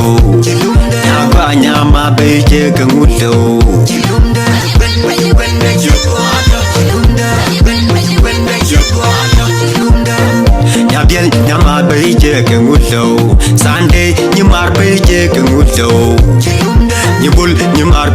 Nyagwa nyama beje kengulo Nyabiel nyama beje kengulo Sunday nyimar beje kengulo Nyibul nyimar